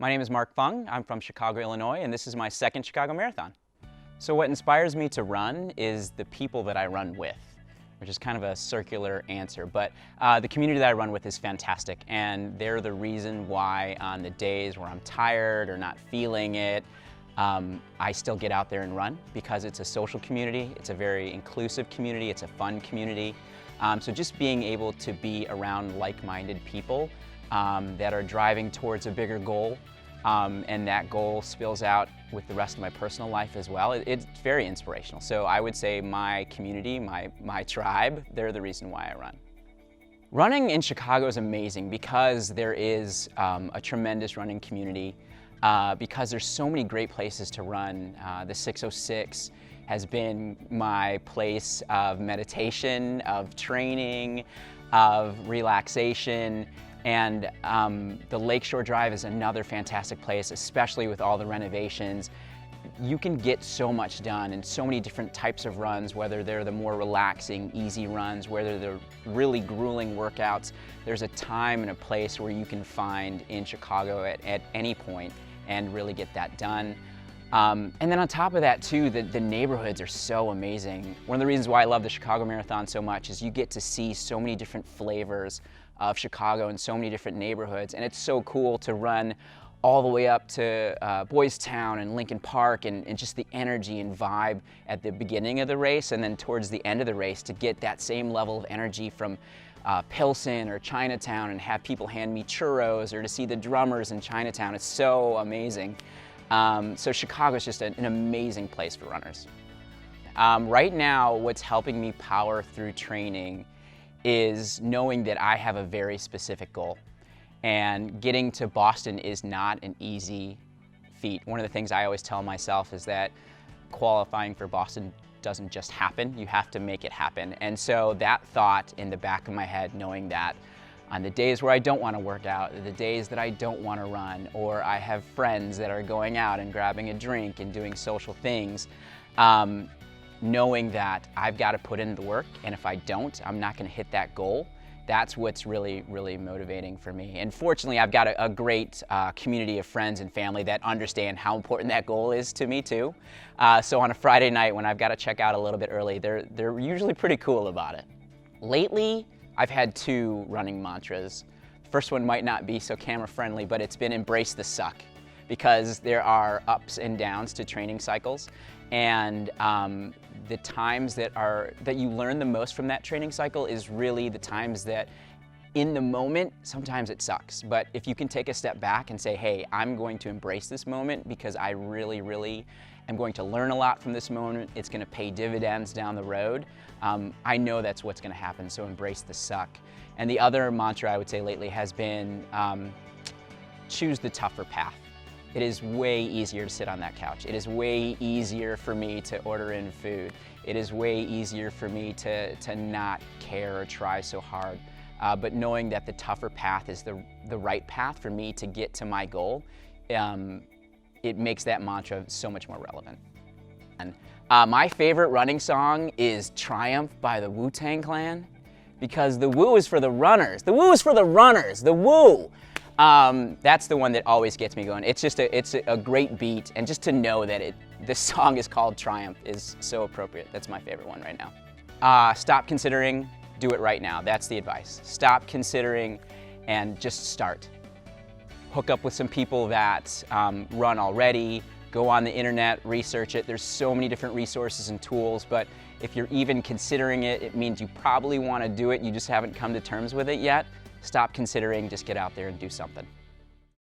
My name is Mark Fung. I'm from Chicago, Illinois, and this is my second Chicago Marathon. So what inspires me to run is the people that I run with, which is kind of a circular answer, but the community that I run with is fantastic, and they're the reason why on the days where I'm tired or not feeling it, I still get out there and run, because it's a social community, it's a very inclusive community, it's a fun community. So just being able to be around like-minded people that are driving towards a bigger goal, and that goal spills out with the rest of my personal life as well. It's very inspirational. So I would say my community, my tribe, they're the reason why I run. Running in Chicago is amazing because there is a tremendous running community, because there's so many great places to run. The 606 has been my place of meditation, of training, of relaxation. And the Lakeshore Drive is another fantastic place, especially with all the renovations. You can get so much done in so many different types of runs, whether they're the more relaxing, easy runs, whether they're really grueling workouts. There's a time and a place where you can find in Chicago at any point and really get that done. And then on top of that too, the neighborhoods are so amazing. One of the reasons why I love the Chicago Marathon so much is you get to see so many different flavors of Chicago in so many different neighborhoods, and it's so cool to run all the way up to Boys Town and Lincoln Park, and just the energy and vibe at the beginning of the race, and then towards the end of the race to get that same level of energy from Pilsen or Chinatown, and have people hand me churros, or to see the drummers in Chinatown. It's so amazing. So Chicago is just an amazing place for runners. Right now, what's helping me power through training is knowing that I have a very specific goal. And getting to Boston is not an easy feat. One of the things I always tell myself is that qualifying for Boston doesn't just happen, you have to make it happen. And so that thought in the back of my head, knowing that on the days where I don't want to work out, the days that I don't want to run, or I have friends that are going out and grabbing a drink and doing social things, knowing that I've got to put in the work, and if I don't, I'm not going to hit that goal. That's what's really, really motivating for me. And fortunately, I've got a great community of friends and family that understand how important that goal is to me too. So on a Friday night when I've got to check out a little bit early, they're usually pretty cool about it. Lately, I've had two running mantras. The first one might not be so camera friendly, but it's been embrace the suck, because there are ups and downs to training cycles. And the times that you learn the most from that training cycle is really the times that in the moment, sometimes it sucks. But if you can take a step back and say, hey, I'm going to embrace this moment because I really, really am going to learn a lot from this moment. It's going to pay dividends down the road. I know that's what's going to happen, so embrace the suck. And the other mantra I would say lately has been choose the tougher path. It is way easier to sit on that couch. It is way easier for me to order in food. It is way easier for me to not care or try so hard. But knowing that the tougher path is the right path for me to get to my goal, it makes that mantra so much more relevant. And my favorite running song is Triumph by the Wu-Tang Clan, because the woo is for the runners. The woo is for the runners, the woo. That's the one that always gets me going. It's a great beat, and just to know that this song is called Triumph is so appropriate. That's my favorite one right now. Stop considering, do it right now. That's the advice. Stop considering and just start. Hook up with some people that run already. Go on the internet, research it. There's so many different resources and tools, but if you're even considering it, it means you probably want to do it. You just haven't come to terms with it yet. Stop considering, just get out there and do something.